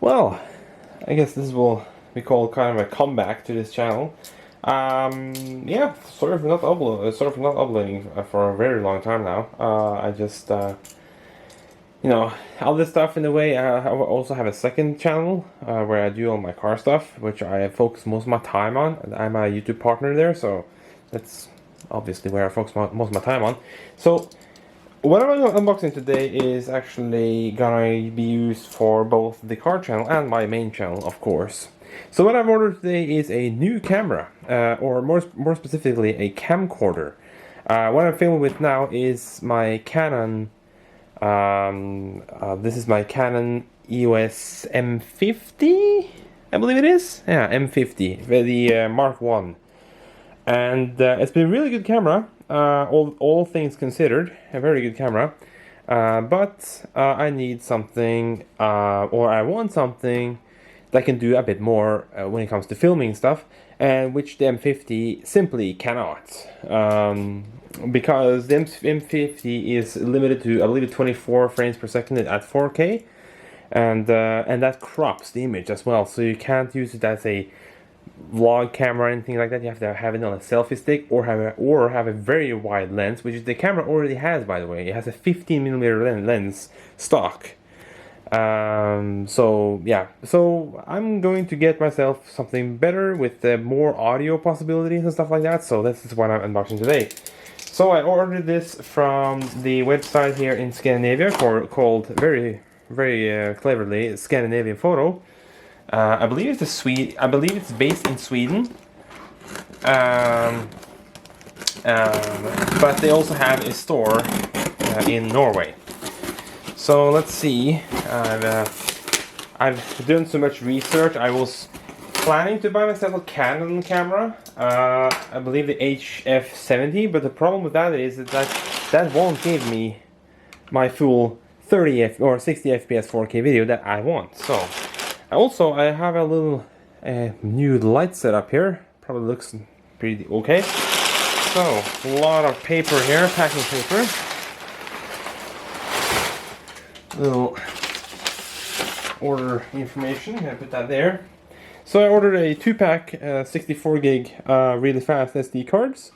Well, I guess this will be called kind of a comeback to this channel. Yeah, sort of not uploading for a very long time now. I just, you know, all this stuff in a way. I also have a second channel where I do all my car stuff, which I focus most of my time on. I'm a YouTube partner there, so that's obviously where I focus most of my time on. So what I'm unboxing today is actually gonna be used for both the car channel and my main channel, of course. So what I've ordered today is a new camera, or more specifically a camcorder. What I'm filming with now is my Canon. This is my Canon EOS M50, I believe it is. Yeah, M50, the Mark 1. And it's been a really good camera, all things considered, a very good camera. But I need something, or I want something that can do a bit more when it comes to filming stuff, and which the M50 simply cannot. Because the M50 is limited to, I believe, 24 frames per second at 4K, and that crops the image as well, so you can't use it as a vlog camera or anything like that. You have to have it on a selfie stick or have a very wide lens, which the camera already has, by the way. It has a 15mm lens stock. So yeah, so I'm going to get myself something better with more audio possibilities and stuff like that. So this is what I'm unboxing today. So I ordered this from the website here in Scandinavia called very cleverly Scandinavian Photo. I believe it's based in Sweden, but they also have a store in Norway. So let's see. I've done so much research. I was planning to buy myself a Canon camera. I believe the HF70, but the problem with that is that won't give me my full 30 or 60 FPS 4K video that I want. So. Also, I have a little new light setup here. Probably looks pretty okay. So, a lot of paper here, packing paper. Little order information, I'm gonna put that there. So I ordered a 2-pack 64 gig really fast SD cards.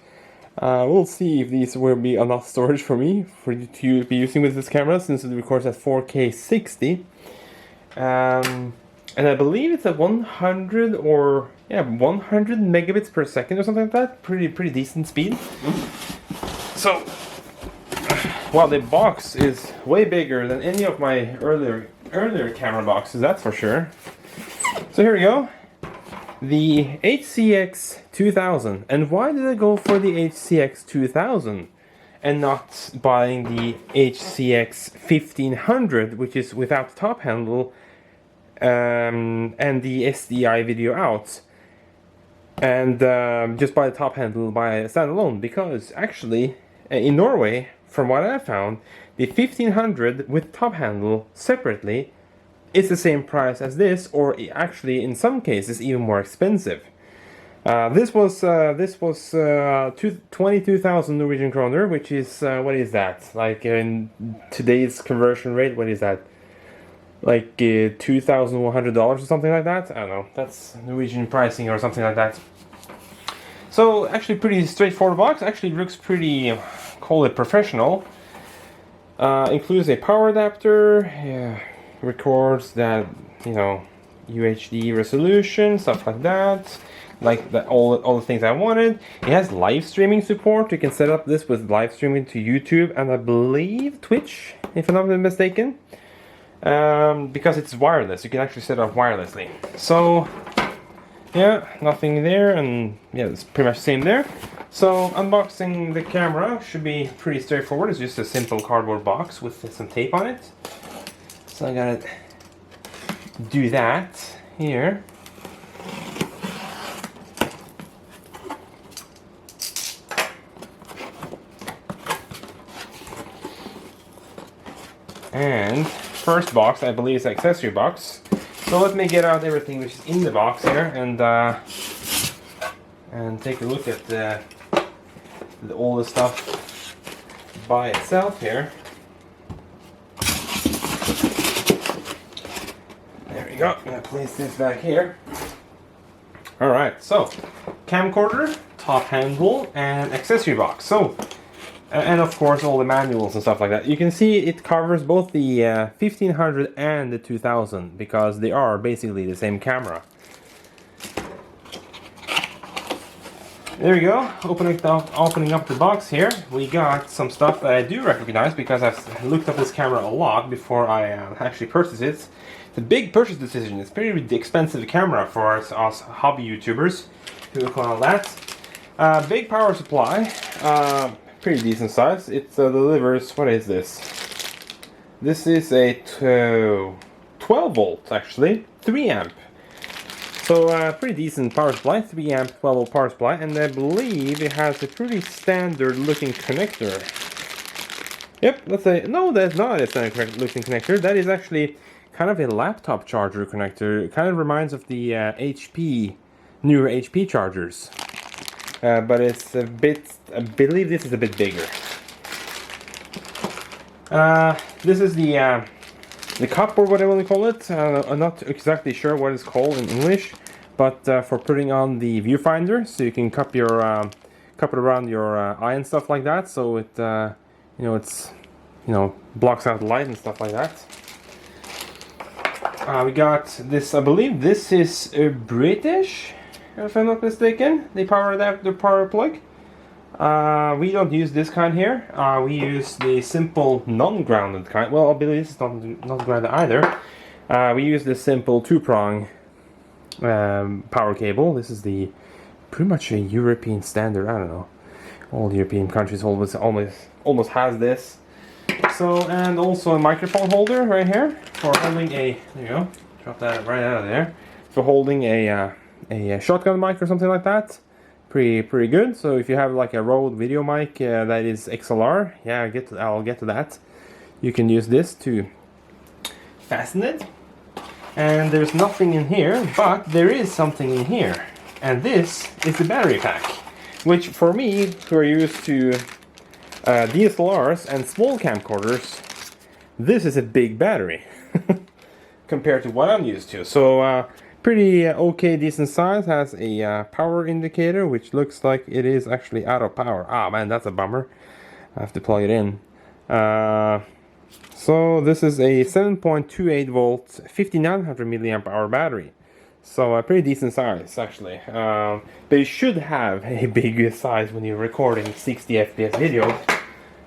We'll see if these will be enough storage for me for you to be using with this camera, since it records at 4K 60. And I believe it's a 100 megabits per second or something like that. Pretty decent speed. So, well, the box is way bigger than any of my earlier camera boxes, that's for sure. So here we go. The HC-X2000. And why did I go for the HC-X2000 and not buying the HC-X1500, which is without the top handle, and the SDI video out, and just buy the top handle by standalone? Because actually in Norway, from what I found, the 1500 with top handle separately is the same price as this, or actually in some cases even more expensive. This was 22,000 Norwegian kroner, which is what is that, like in today's conversion rate? What is that? Like $2,100 or something like that. I don't know. That's Norwegian pricing or something like that. So actually, pretty straightforward box. Actually, looks pretty, call it professional. Includes a power adapter. Yeah, records that, you know, UHD resolution, stuff like that. Like all the things I wanted. It has live streaming support. You can set up this with live streaming to YouTube and I believe Twitch, if I'm not mistaken. Because it's wireless, you can actually set it up wirelessly. So yeah, nothing there, and yeah, it's pretty much the same there. So unboxing the camera should be pretty straightforward. It's just a simple cardboard box with some tape on it. So I gotta do that here. And first box, I believe, is the accessory box. So let me get out everything which is in the box here, and take a look at all the stuff by itself here. There we we go. I'm gonna place this back here. Alright, so camcorder, top handle, and accessory box. So, and of course all the manuals and stuff like that. You can see it covers both the 1500 and the 2000 because they are basically the same camera. There we go, opening up the box here. We got some stuff that I do recognize because I've looked up this camera a lot before I actually purchased it. It's a big purchase decision. It's a pretty expensive camera for us hobby YouTubers who will call that. Big power supply, pretty decent size. It delivers, what is this? This is a 12 volt actually, 3 amp. So pretty decent power supply, 3 amp 12 volt power supply, and I believe it has a pretty standard looking connector. Yep, let's say, no, that's not a standard looking connector. That is actually kind of a laptop charger connector. It kind of reminds of the newer HP chargers. But it's a bit, I believe this is a bit bigger. This is the cup, or what I want to call it. I'm not exactly sure what it's called in English, but for putting on the viewfinder, so you can cup it around your eye and stuff like that, so it blocks out the light and stuff like that. We got this. I believe this is British, if I'm not mistaken. The power plug. We don't use this kind here. We use the simple non-grounded kind. Well, I believe this is not grounded either. We use the simple 2-prong power cable. This is the pretty much a European standard. I don't know. All European countries almost has this. So, and also a microphone holder right here for holding a. There you go. Drop that right out of there. For holding a shotgun mic or something like that. Pretty good. So if you have like a Rode video mic that is XLR, yeah, I'll get to that. You can use this to fasten it. And there's nothing in here, but there is something in here. And this is the battery pack, which for me, who are used to DSLRs and small camcorders, this is a big battery compared to what I'm used to. So pretty okay, decent size. Has a power indicator, which looks like it is actually out of power. Ah man, that's a bummer. I have to plug it in. So this is a 7.28 volt, 5900 milliamp hour battery. So a pretty decent size actually. But you should have a bigger size when you're recording 60 FPS video,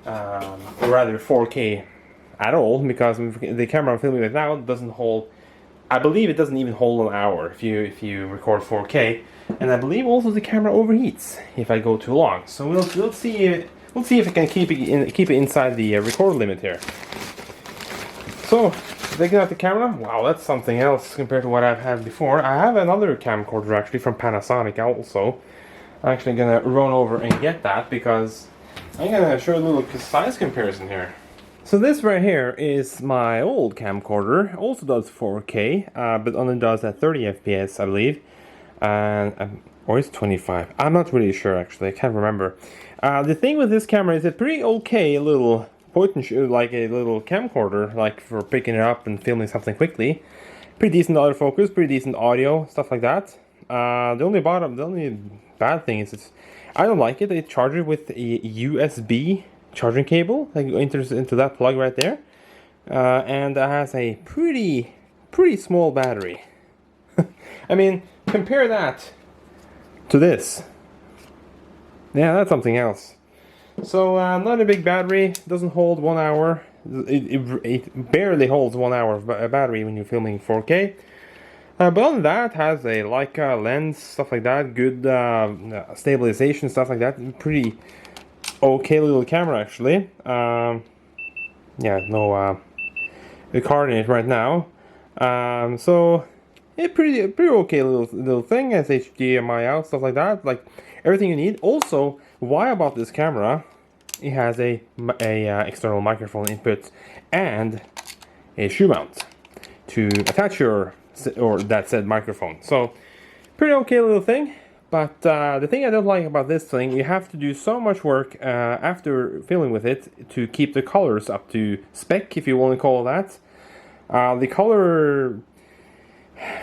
or rather 4K at all, because the camera I'm filming with now doesn't hold. I believe it doesn't even hold an hour if you record 4K, and I believe also the camera overheats if I go too long. So we'll see if I can keep it inside the record limit here. So taking out the camera, wow, that's something else compared to what I've had before. I have another camcorder actually from Panasonic also. I'm actually gonna run over and get that because I'm gonna show a little size comparison here. So this right here is my old camcorder. Also does 4K, but only does at 30 FPS, I believe, or it's 25. I'm not really sure actually. I can't remember. The thing with this camera is it's pretty okay, little point and shoot, like a little camcorder, like for picking it up and filming something quickly. Pretty decent autofocus, pretty decent audio, stuff like that. The only bad thing is I don't like it. It charges with a USB charging cable that enters into that plug right there, and it has a pretty small battery. I mean, compare that to this. Yeah, that's something else. So not a big battery, doesn't hold 1 hour. It barely holds 1 hour of battery when you're filming 4K. But other than that, has a Leica lens, stuff like that, good stabilization, stuff like that. Pretty okay little camera actually. Yeah, no card in it right now. So yeah, pretty okay little thing. Has HDMI out, stuff like that. Like everything you need. Also, why about this camera? It has a external microphone input and a shoe mount to attach that said microphone. So pretty okay little thing. But the thing I don't like about this thing, you have to do so much work after filming with it to keep the colors up to spec, if you want to call it that. The color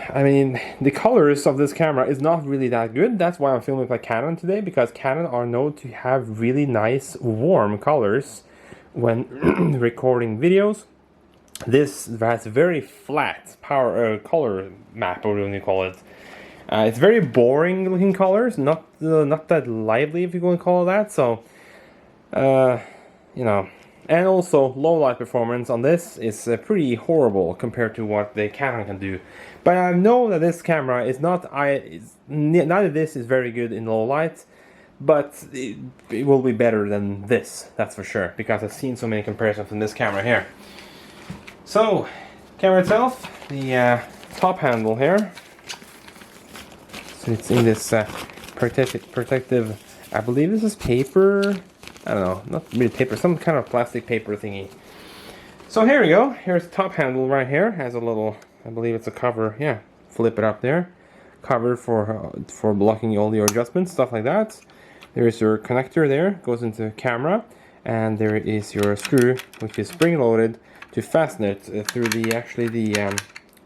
I mean, the colors of this camera is not really that good. That's why I'm filming with Canon today, because Canon are known to have really nice warm colors when recording videos. This has very flat color map, or what do you call it? It's very boring looking colors, not that lively, if you want to call it that. So, you know, and also low light performance on this is pretty horrible compared to what the Canon can do. But I know that this camera is not. Neither this is very good in low light, but it will be better than this. That's for sure, because I've seen so many comparisons from this camera here. So, camera itself, the top handle here. So it's in this protective. I believe this is paper. I don't know, not really paper, some kind of plastic paper thingy. So here we go. Here's the top handle right here. Has a little, I believe it's a cover. Yeah, flip it up there. Cover for blocking all your adjustments, stuff like that. There is your connector there, goes into camera, and there is your screw, which is spring-loaded to fasten it through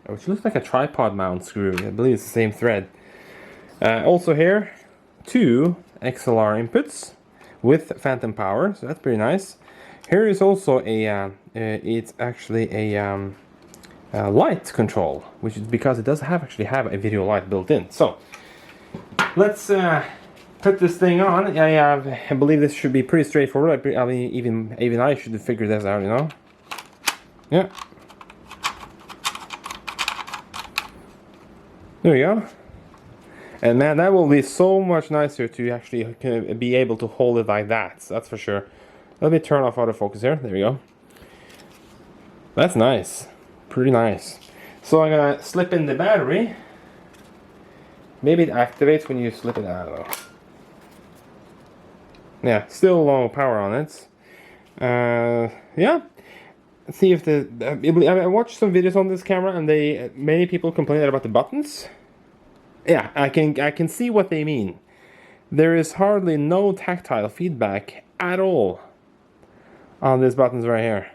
which looks like a tripod mount screw. I believe it's the same thread. Also here, 2 XLR inputs with phantom power, so that's pretty nice. Here is also it's actually a light control, which is because it does actually have a video light built in. So let's put this thing on. I believe this should be pretty straightforward. I mean, even I should figure this out, you know. Yeah. There we go. And man, that will be so much nicer to actually be able to hold it like that. So that's for sure. Let me turn off autofocus here. There we go. That's nice. Pretty nice. So I'm gonna slip in the battery. Maybe it activates when you slip it out. I don't know. Yeah, still low power on it. Yeah. Let's see if I watched some videos on this camera, and many people complain about the buttons. Yeah, I can see what they mean. There is hardly no tactile feedback at all on these buttons right here.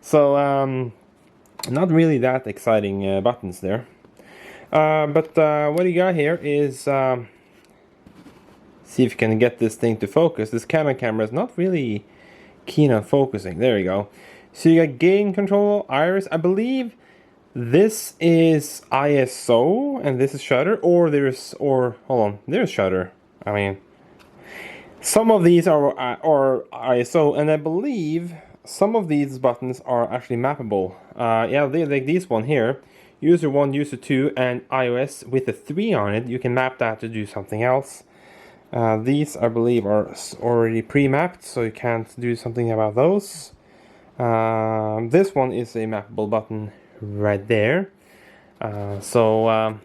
So, not really that exciting buttons there. But what you got here is, see if you can get this thing to focus. This Canon camera is not really keen on focusing. There you go. So you got gain control, iris. I believe this is ISO and this is shutter, or hold on, there's shutter. I mean, some of these are ISO, and I believe some of these buttons are actually mappable. Yeah, like this one here, user 1, user 2, and iOS with a 3 on it. You can map that to do something else. These, I believe, are already pre-mapped, so you can't do something about those. This one is a mappable button right there. So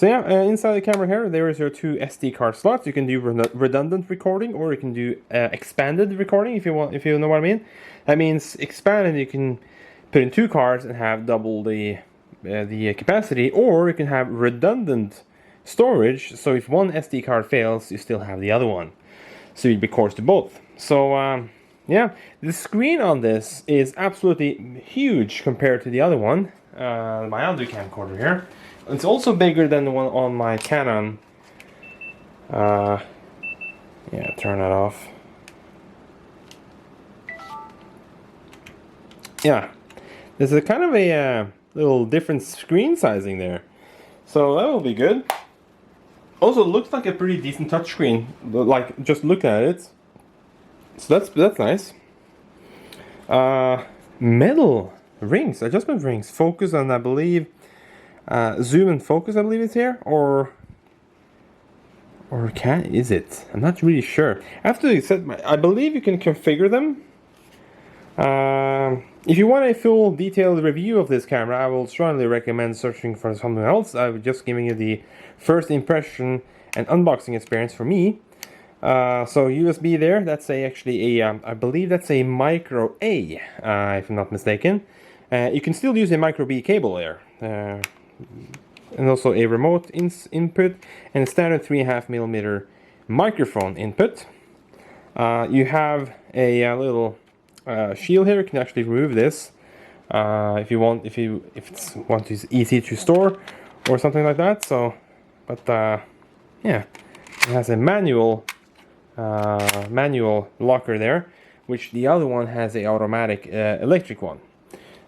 yeah, inside the camera here, there is your 2 SD card slots. You can do redundant recording, or you can do expanded recording if you want. If you know what I mean. That means expanded, you can put in 2 cards and have double the capacity, or you can have redundant storage. So if one SD card fails, you still have the other one. So you'd be course to both. So yeah, the screen on this is absolutely huge compared to the other one, my other camcorder here. It's also bigger than the one on my Canon. Yeah, turn that off. Yeah, there's a kind of a little different screen sizing there, so that will be good. Also, it looks like a pretty decent touchscreen, like just look at it. So that's nice. Metal rings, adjustment rings, focus, and I believe zoom and focus. I believe it's here, or is it? I'm not really sure. After you set I believe you can configure them. If you want a full detailed review of this camera, I will strongly recommend searching for something else. I'm just giving you the first impression and unboxing experience for me. So USB there, that's actually a, I believe that's a micro A, if I'm not mistaken. You can still use a micro B cable there. And also a remote input and a standard 3.5mm microphone input. You have a little shield here. You can actually remove this. if it's easy to store or something like that. So, but yeah, it has a manual locker there, which the other one has a automatic electric one.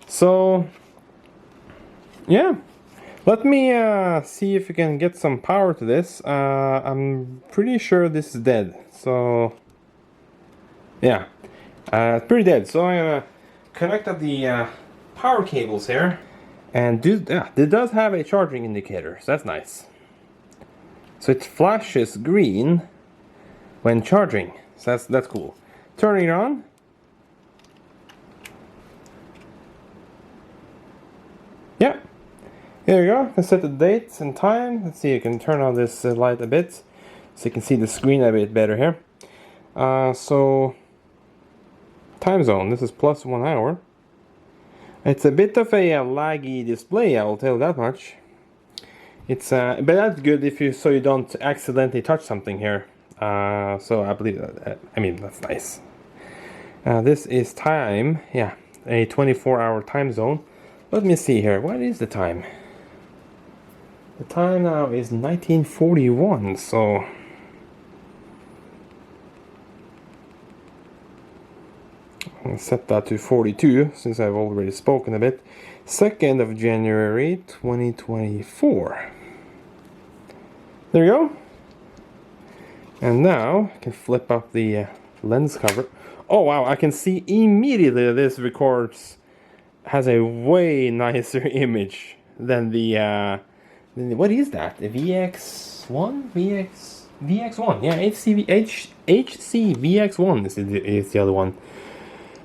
So yeah, let me see if we can get some power to this. I'm pretty sure this is dead. So yeah, it's pretty dead. So I'm gonna connect up the power cables here, and it does have a charging indicator, so that's nice. So it flashes green when charging, so that's cool. Turning it on. Yeah, here we go. Let's set the date and time. Let's see, you can turn on this light a bit so you can see the screen a bit better here. So time zone, this is plus 1 hour. It's a bit of a laggy display, I will tell you that much. It's but that's good if so you don't accidentally touch something here. So I believe I mean, that's nice. This is time, yeah, a 24-hour time zone. Let me see here. What is the time? The time now is 1941. So I'll set that to 42 since I've already spoken a bit. 2nd of January 2024. There you go. And now I can flip up the lens cover. Oh wow, I can see immediately that this has a way nicer image than the what is that? The VX1? VX1, yeah, HC-VX1 is the other one.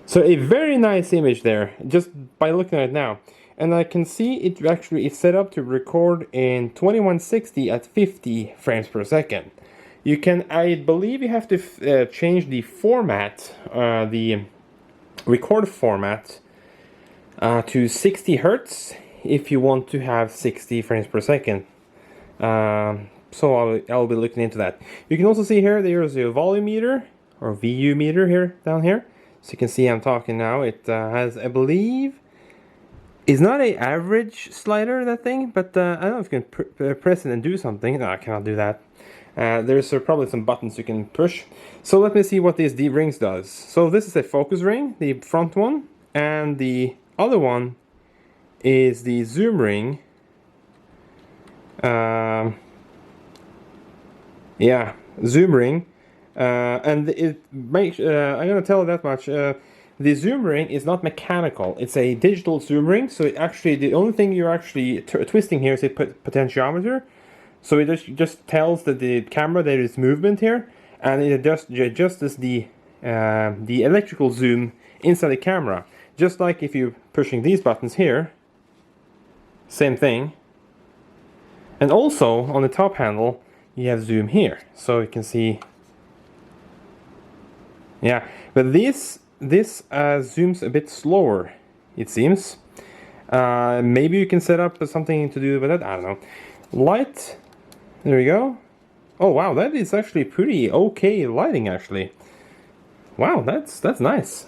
So a very nice image there, just by looking at it now. And I can see it actually is set up to record in 2160 at 50 frames per second. You can, I believe you have to change the format, the record format, to 60 Hertz if you want to have 60 frames per second. So I'll be looking into that. You can also see here there's a volume meter, or VU meter here, down here. So you can see I'm talking now. It has, I believe, it's not an average slider, that thing, but I don't know if you can press it and do something. No, I cannot do that. There's probably some buttons you can push. So let me see what these D rings does. So this is a focus ring, the front one, and the other one is the zoom ring. Yeah, zoom ring. And it makes, I'm gonna tell you that much, the zoom ring is not mechanical, it's a digital zoom ring, so it actually, the only thing you're actually twisting here is a potentiometer, so it just tells the camera there is movement here, and it adjusts the electrical zoom inside the camera, just like if you're pushing these buttons here, same thing. And also, on the top handle, you have zoom here, so you can see. Yeah, but this zooms a bit slower, it seems. Maybe you can set up something to do with it, I don't know. Light, there we go. Oh wow, that is actually pretty okay lighting, actually. Wow, that's nice.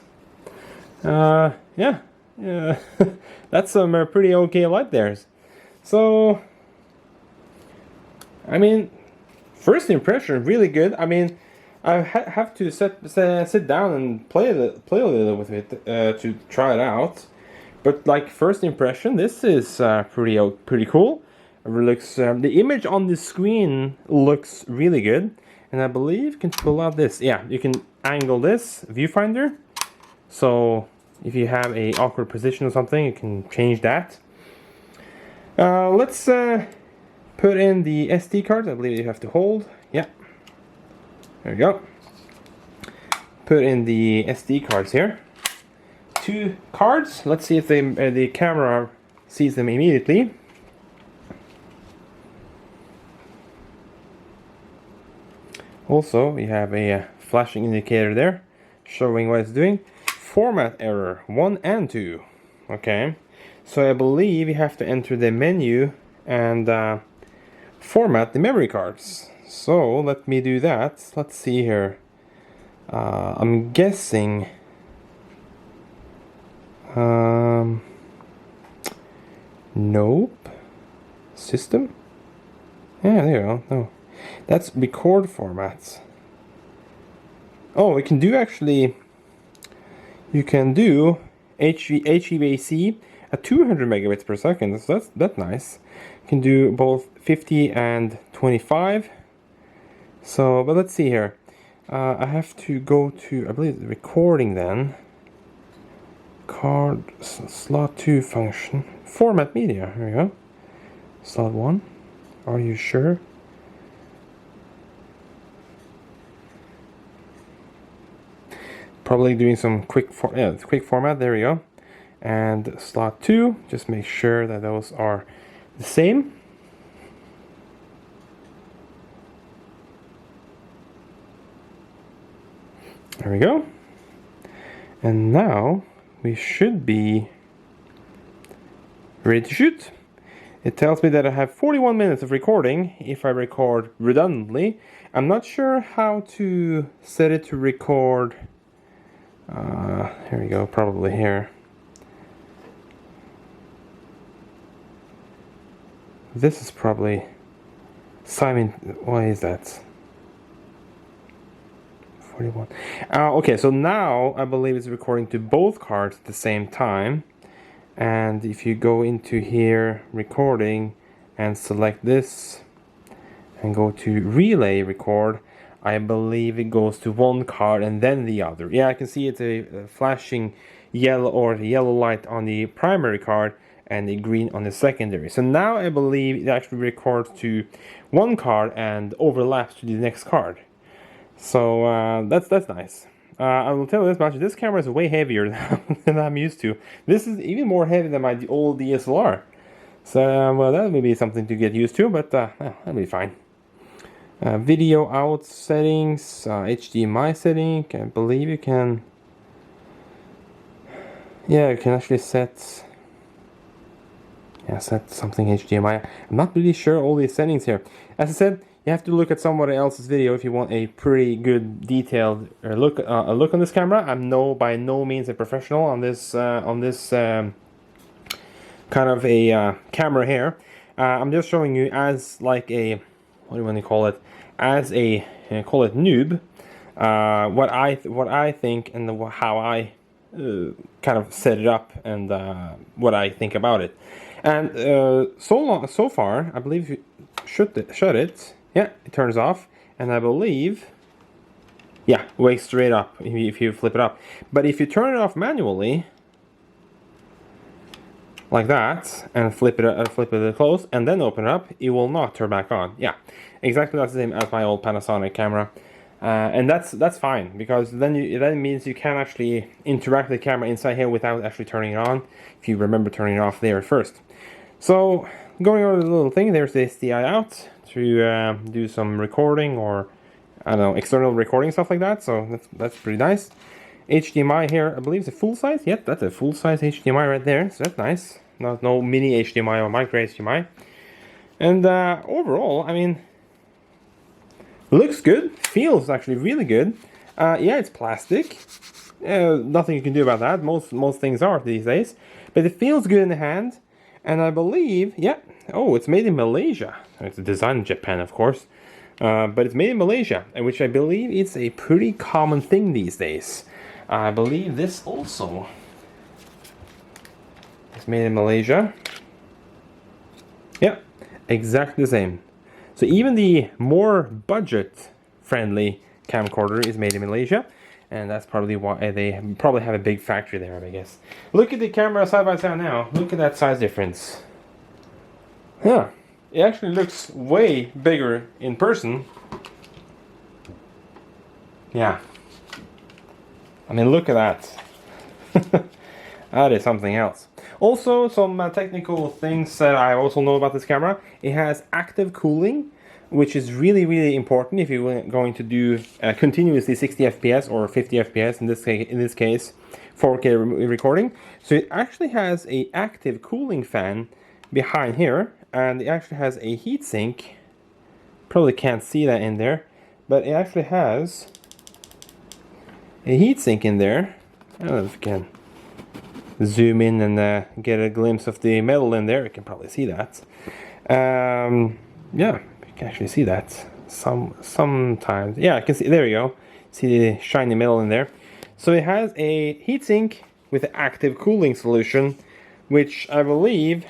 Yeah, that's some pretty okay light there. So, I mean, first impression, really good. I mean, I have to sit down and play a little with it to try it out. But like first impression, this is pretty cool. It looks the image on the screen looks really good, and I believe you can pull out this. Yeah, you can angle this viewfinder. So if you have a awkward position or something, you can change that. Let's put in the SD card. I believe you have to hold. Yeah. There we go. Put in the SD cards here. 2 cards. Let's see if the camera sees them immediately. Also, we have a flashing indicator there, showing what it's doing. Format error 1 and 2. Okay. So I believe you have to enter the menu and format the memory cards. So let me do that. Let's see here. I'm guessing Nope. System? Yeah, there you go. No. That's record formats. Oh, we can do actually... You can do HEVC at 200 megabits per second. So that's nice. You can do both 50 and 25. So, but let's see here. I have to go to, I believe, the recording then. Card slot 2 function. Format media. Here we go. Slot 1. Are you sure? Probably doing some quick format. There we go. And slot 2. Just make sure that those are the same. There we go. And now we should be ready to shoot. It tells me that I have 41 minutes of recording if I record redundantly. I'm not sure how to set it to record. Here we go, probably here. This is probably Simon. Why is that? 41. Okay, so now I believe it's recording to both cards at the same time. And if you go into here, recording, and select this, and go to relay record, I believe it goes to one card and then the other. Yeah, I can see it's a flashing yellow or the yellow light on the primary card and the green on the secondary. So now I believe it actually records to one card and overlaps to the next card. So that's nice. I will tell you this much, this camera is way heavier than I'm used to. This is even more heavy than my old DSLR. So, well, that may be something to get used to, but that'll be fine. Video out settings, HDMI setting, I believe you can... Yeah, you can actually set... Yeah, set something HDMI. I'm not really sure all these settings here. As I said, you have to look at somebody else's video if you want a pretty good detailed look on this camera. I'm by no means a professional on this kind of a camera here. I'm just showing you as like a, what do you want to call it? As a call it noob. What I think and how I kind of set it up and what I think about it. And so far, I believe if you shut it, yeah, it turns off, and I believe, yeah, way straight up if you flip it up. But if you turn it off manually, like that, and flip it close, and then open it up, it will not turn back on. Yeah, exactly that's the same as my old Panasonic camera. And that's fine, because then that means you can actually interact with the camera inside here without actually turning it on, if you remember turning it off there first. So, going over the little thing, there's the SDI out to do some recording or, I don't know, external recording, stuff like that, so that's pretty nice. HDMI here, I believe it's a full size. Yep, that's a full size HDMI right there, so that's nice. No mini HDMI or micro HDMI. And overall, I mean, looks good, feels actually really good. Yeah, it's plastic. Nothing you can do about that. Most things are these days. But it feels good in the hand. And I believe, yeah, oh, it's made in Malaysia. It's designed in Japan, of course. But it's made in Malaysia, which I believe is a pretty common thing these days. I believe this also is made in Malaysia. Yeah, exactly the same. So even the more budget-friendly camcorder is made in Malaysia, and that's probably why they probably have a big factory there, I guess. Look at the camera side by side now. Look at that size difference. Yeah, it actually looks way bigger in person. Yeah. I mean, look at that. That is something else. Also, some technical things that I also know about this camera. It has active cooling, which is really important if you're going to do continuously 60 FPS or 50 FPS in this case 4K recording. So it actually has a active cooling fan behind here, and it actually has a heatsink. Probably can't see that in there, but it actually has a heatsink in there. I don't know if you can. zoom in and get a glimpse of the metal in there. You can probably see that. Yeah, you can actually see that sometimes. Yeah, I can see. There you go. See the shiny metal in there. So it has a heatsink with an active cooling solution, which I believe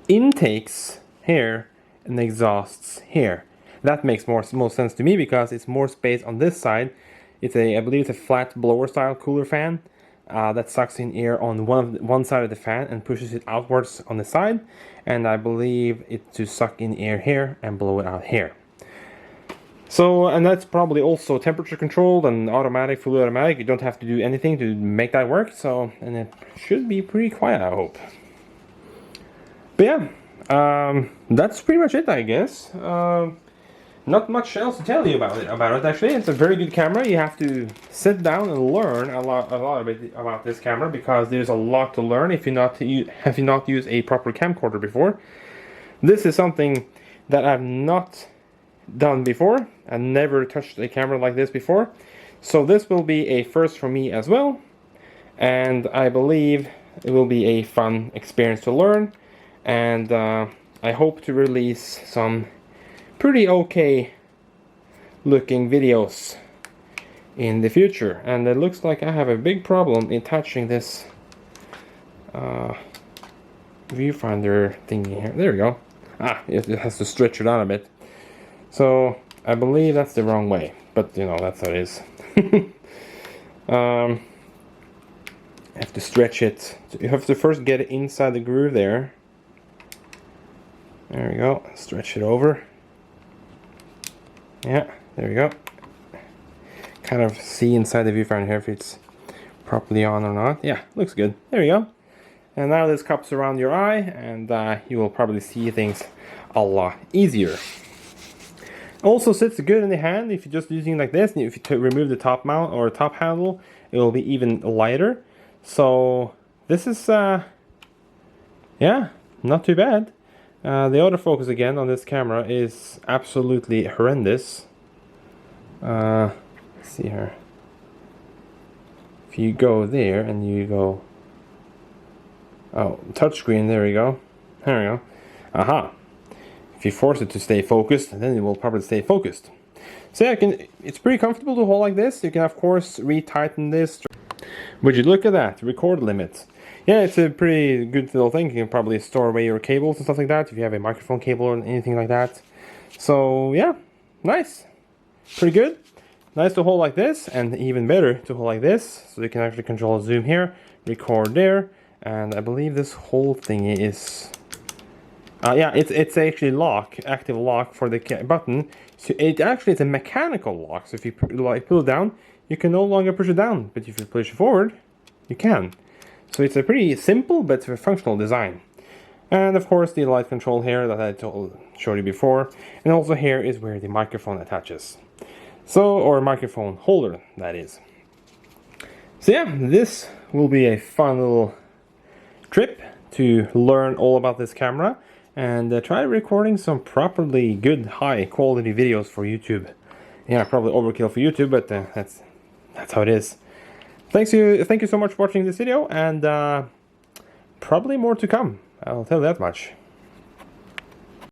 intakes here and exhausts here. That makes most sense to me because it's more space on this side. It's I believe it's a flat blower style cooler fan that sucks in air on one side of the fan and pushes it outwards on the side. And I believe it's to suck in air here and blow it out here. So, and that's probably also temperature controlled and automatic, fully automatic. You don't have to do anything to make that work. So, and it should be pretty quiet, I hope. But yeah, that's pretty much it, I guess. Not much else to tell you about it. Actually, it's a very good camera. You have to sit down and learn a lot about this camera because there's a lot to learn if you have not used a proper camcorder before. This is something that I've not done before. I've never touched a camera like this before, so this will be a first for me as well. And I believe it will be a fun experience to learn. And I hope to release some pretty okay looking videos in the future. And it looks like I have a big problem in touching this viewfinder thingy here. There we go. It has to stretch it out a bit. So I believe that's the wrong way, but you know, that's how it is. I have to stretch it. You have to first get it inside the groove there. There we go. Stretch it over. Yeah, there we go. Kind of see inside the viewfinder here if it's properly on or not. Yeah, looks good. There we go. And now this cups around your eye, and you will probably see things a lot easier. Also sits good in the hand if you're just using it like this. If you remove the top mount or top handle, it will be even lighter. So this is, yeah, not too bad. The autofocus again on this camera is absolutely horrendous. Let's see here. If you go there and you go, oh, touchscreen, there we go. There we go. Aha. If you force it to stay focused, then it will probably stay focused. So yeah, it's pretty comfortable to hold like this. You can of course retighten this. Would you look at that? Record limit. Yeah, it's a pretty good little thing. You can probably store away your cables and stuff like that if you have a microphone cable or anything like that. So yeah, nice. Pretty good. Nice to hold like this, and even better to hold like this. So you can actually control a zoom here, record there, and I believe this whole thing is... yeah, it's actually active lock for the button. So it actually is a mechanical lock. So if you pull it down, you can no longer push it down. But if you push it forward, you can. So it's a pretty simple but functional design. And of course the light control here that I showed you before. And also here is where the microphone attaches. So, or microphone holder, that is. So yeah, this will be a fun little trip to learn all about this camera. And try recording some properly good, high quality videos for YouTube. Yeah, probably overkill for YouTube, but that's how it is. Thank you so much for watching this video, and probably more to come. I'll tell you that much.